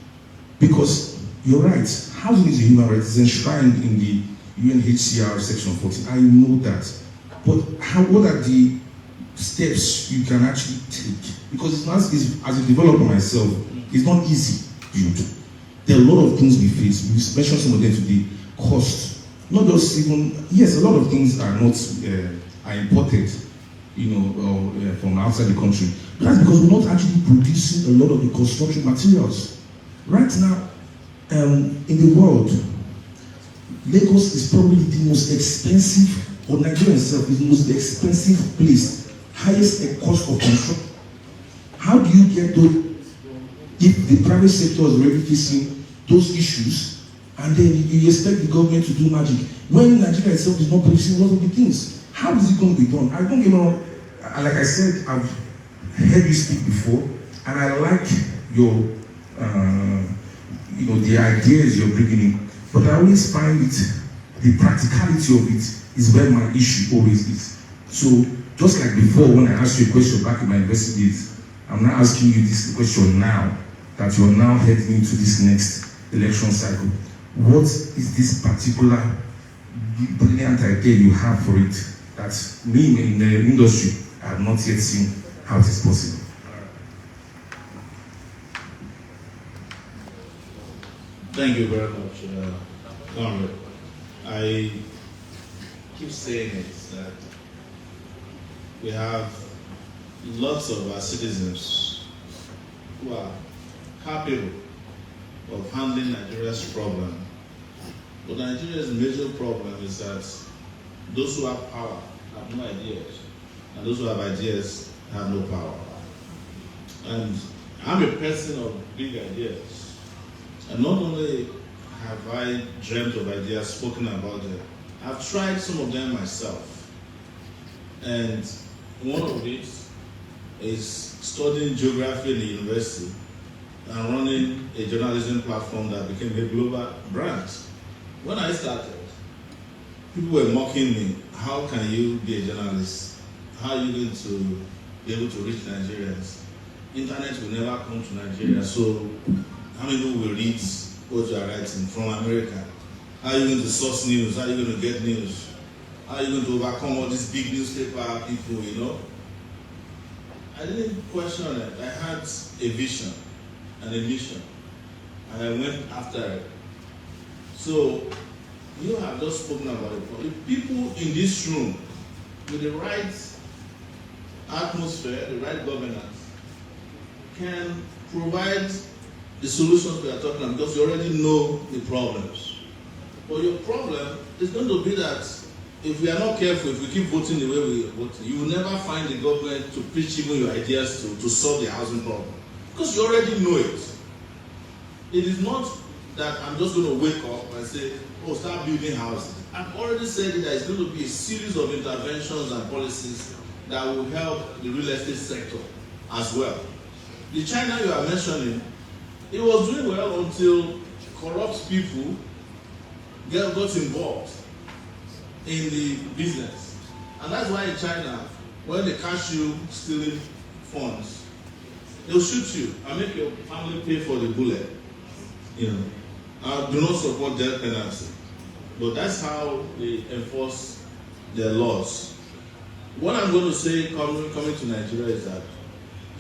Because you're right, housing is a human right, it's enshrined in the UNHCR section 14. I know that. But what are the steps you can actually take? Because it's not, as a developer myself, it's not easy build. There are a lot of things we face. We mentioned some of them today. Cost. Not just even, yes, a lot of things are not are imported, from outside the country. But that's because we're not actually producing a lot of the construction materials. Right now, in the world, Lagos is probably the most expensive, or Nigeria itself is the most expensive place, highest cost of construction. How do you get those, if the private sector is already facing those issues, and then you expect the government to do magic, when Nigeria itself is not producing a lot of the things? How is it going to be done? I don't like I said, I've heard you speak before, and I like your, the ideas you're bringing in, but I always find it, the practicality of it is where my issue always is. So, just like before, when I asked you a question back in my university days, I'm not asking you this question now, that you're now heading into this next election cycle. What is this particular brilliant idea you have for it that me in the industry I have not yet seen how it is possible? Thank you very much, Conrad. I keep saying it, that we have lots of our citizens who are capable of handling Nigeria's problem. But Nigeria's major problem is that those who have power have no ideas, and those who have ideas have no power. And I'm a person of big ideas. And not only have I dreamt of ideas, spoken about them, I've tried some of them myself. And one of it is studying geography in the university and running a journalism platform that became a global brand. When I started, people were mocking me. How can you be a journalist? How are you going to be able to reach Nigerians? Internet will never come to Nigeria, so how many people will read what you are writing from America? How are you going to source news? How are you going to get news? How are you going to overcome all these big newspaper people, I didn't question it. I had a vision and a mission, and I went after it. So, you have just spoken about it. The people in this room, with the right atmosphere, the right governance, can provide the solutions we are talking about, because you already know the problems. But your problem is going to be that if we are not careful, if we keep voting the way we vote, you will never find the government to pitch even your ideas to solve the housing problem. Because you already know it. It is not that I'm just going to wake up and say, oh, start building houses. I've already said that there's going to be a series of interventions and policies that will help the real estate sector as well. The China you are mentioning, it was doing well until corrupt people got involved in the business. And that's why in China, when they catch you stealing funds, they'll shoot you and make your family pay for the bullet. I do not support death penalty, but that's how they enforce their laws. What I'm going to say coming to Nigeria is that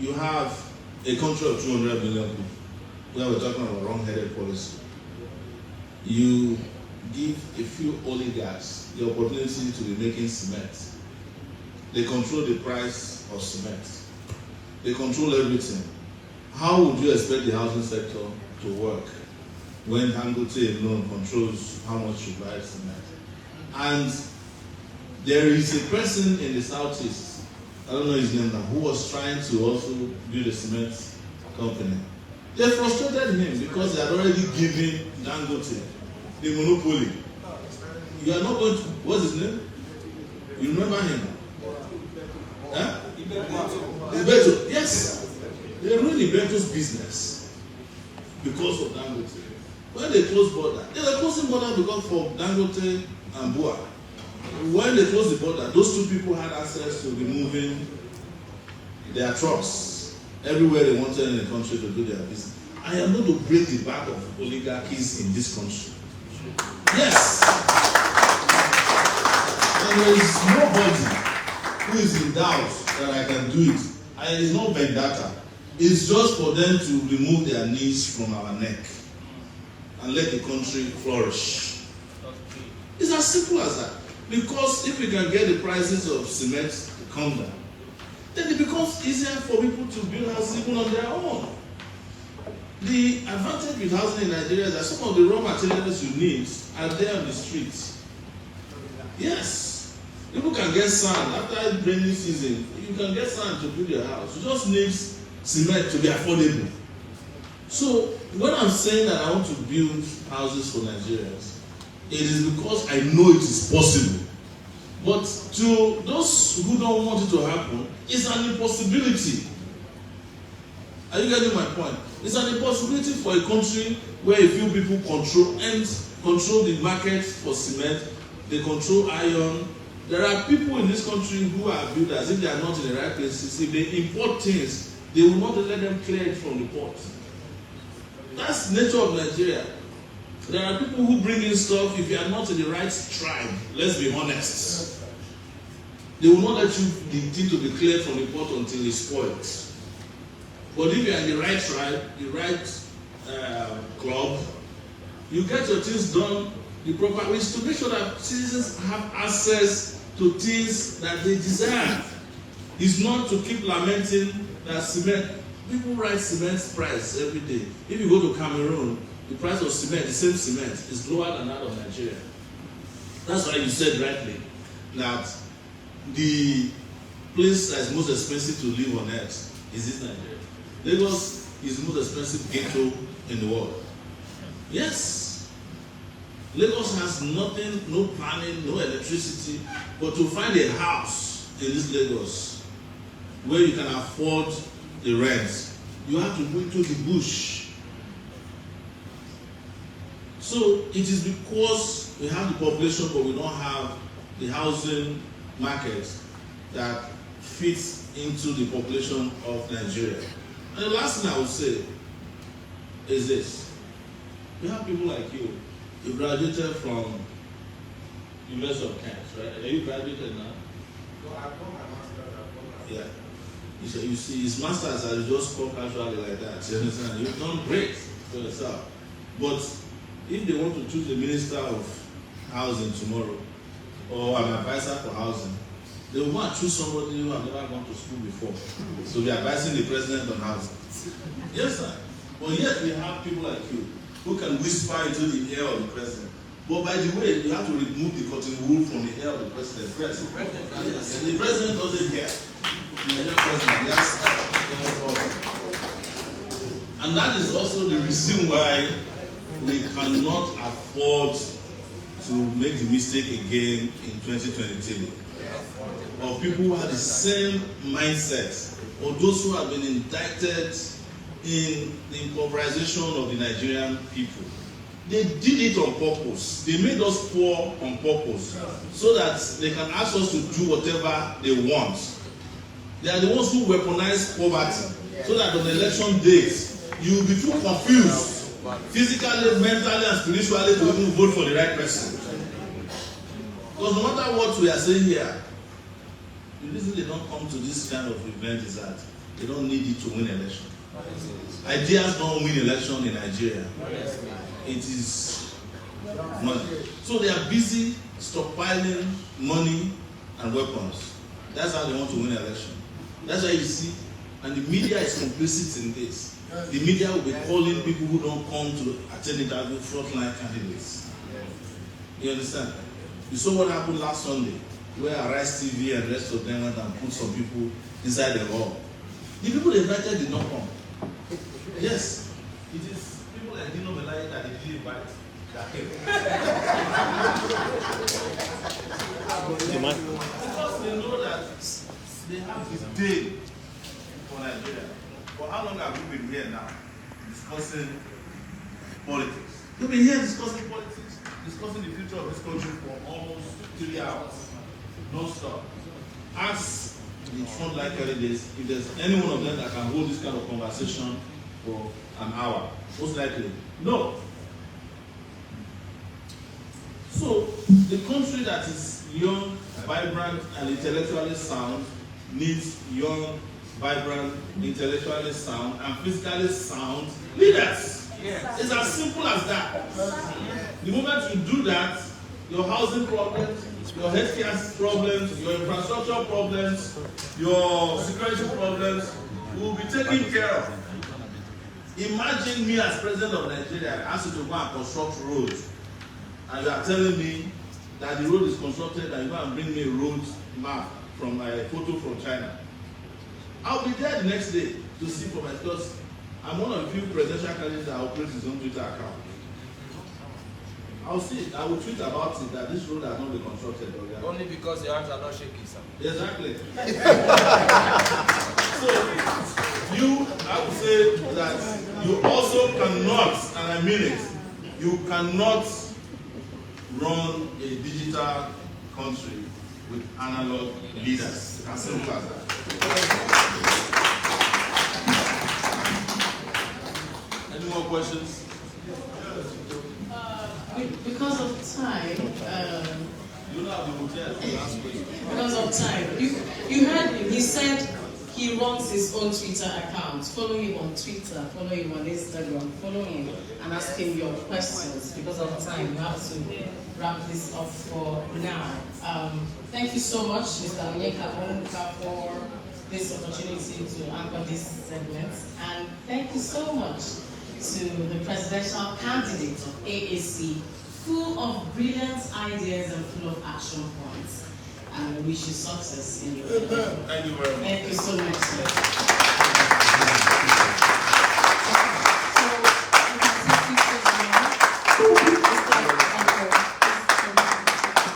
you have a country of 200 million people where we're talking about wrong-headed policy. You give a few oligarchs the opportunity to be making cement. They control the price of cement. They control everything. How would you expect the housing sector to work when Dangote alone controls how much you buy cement? And there is a person in the southeast, I don't know his name now, who was trying to also build a cement company. They frustrated him because they had already given Dangote the monopoly. You are not going to, what's his name? You remember him? Huh? Ibeto. Yes. They ruined Ibeto's business because of Dangote. When they closed border, they were closing border because for Dangote and Bua. When they closed the border, those two people had access to removing their trucks everywhere they wanted in the country to do their business. I am going to break the back of oligarchies in this country. Yes. And there is nobody who is in doubt that I can do it. And it's not vendetta. It's just for them to remove their knees from our neck and let the country flourish. It's as simple as that. Because if we can get the prices of cement to come down, then it becomes easier for people to build houses even on their own. The advantage with housing in Nigeria is that some of the raw materials you need are there on the streets. Yes. People can get sand. After rainy season, you can get sand to build your house. You just need cement to be affordable. So when I'm saying that I want to build houses for Nigerians, it is because I know it is possible. But to those who don't want it to happen, it's an impossibility. Are you getting my point? It's an impossibility for a country where a few people control the market for cement, they control iron. There are people in this country who are builders. If they are not in the right places, if they import things, they will not let them clear it from the port. That's the nature of Nigeria. There are people who bring in stuff. If you are not in the right tribe, let's be honest, they will not let you the thing to be cleared from the port until it's spoiled. But if you are in the right tribe, the right club, you get your things done the proper way to make sure that citizens have access to things that they desire. It's not to keep lamenting that cement. People write cement price every day. If you go to Cameroon, the price of cement, the same cement, is lower than that of Nigeria. That's why you said rightly that the place that is most expensive to live on earth is this Nigeria. Lagos is the most expensive ghetto in the world. Yes. Lagos has nothing, no planning, no electricity, but to find a house in this Lagos where you can afford the rent, you have to go into the bush. So it is because we have the population but we don't have the housing market that fits into the population of Nigeria. And the last thing I would say is this. We have people like you. You graduated from University of Kent, right? Are you graduated now? No, I've done my master's. Yeah. You see, his masters are just called casually like that. You understand? You've done great for yourself. But if they want to choose a minister of housing tomorrow, or an advisor for housing, they will want to choose somebody who has never gone to school before. So we are advising the president on housing. Yes, sir. But yet we have people like you who can whisper into the ear of the president. But by the way, you have to remove the cotton wool from the ear of the president first. Yes. The president doesn't care. The president, yes. And that is also the reason why we cannot afford to make the mistake again in 2023. Or people who have the same mindset, or those who have been indicted in the impoverization of the Nigerian people. They did it on purpose. They made us poor on purpose so that they can ask us to do whatever they want. They are the ones who weaponize poverty so that on election days you will be too confused physically, mentally, and spiritually to even vote for the right person. Because no matter what we are saying here, the reason they don't come to this kind of event is that they don't need it to win election. Ideas don't win election in Nigeria. It is money. So they are busy stockpiling money and weapons. That's how they want to win election. That's why you see, and the media is complicit in this. The media will be calling people who don't come to attend it as frontline candidates. You understand? You saw what happened last Sunday, where Arise TV and the rest of them went and put some people inside the hall. The people they invited did not come. Yes, it is people like Dino Melai that they didn't invite that came. Because they know that they have this day for Nigeria. For how long have we been here now discussing politics? We've been here discussing politics, discussing the future of this country for almost 3 hours, non-stop. Ask the frontline candidates if there's any one of them that can hold this kind of conversation for an hour. Most likely, no. So, the country that is young, vibrant, and intellectually sound needs young, vibrant, intellectually sound, and physically sound leaders. Yes. It's as simple as that. The moment you do that, your housing problems, your healthcare problems, your infrastructure problems, your security problems will be taken care of. Imagine me as president of Nigeria asked you to go and construct roads, and you are telling me that the road is constructed and you go and bring me a road map from a photo from China. I'll be there the next day to see for myself, because I'm one of the few presidential candidates that operates his own Twitter account. I'll see it. I will tweet about it that this road has not been constructed. Only because your hands are not shaking, sir. Exactly. So, I would say that you also cannot, and I mean it, you cannot run a digital country with analog leaders. As simple as that. Any more questions? Because of time, because of time, you heard him. He said he runs his own Twitter account. Follow him on Twitter, follow him on Instagram, follow him and ask him your questions. Because of time, you have to wrap this up for now. Thank you so much, Mr. Onyeka Onwuka, for this opportunity to anchor this segment. And thank you so much to the presidential candidate of AAC, full of brilliant ideas and full of action points. And I wish you success in your career. Thank you very much. Thank you so much, sir.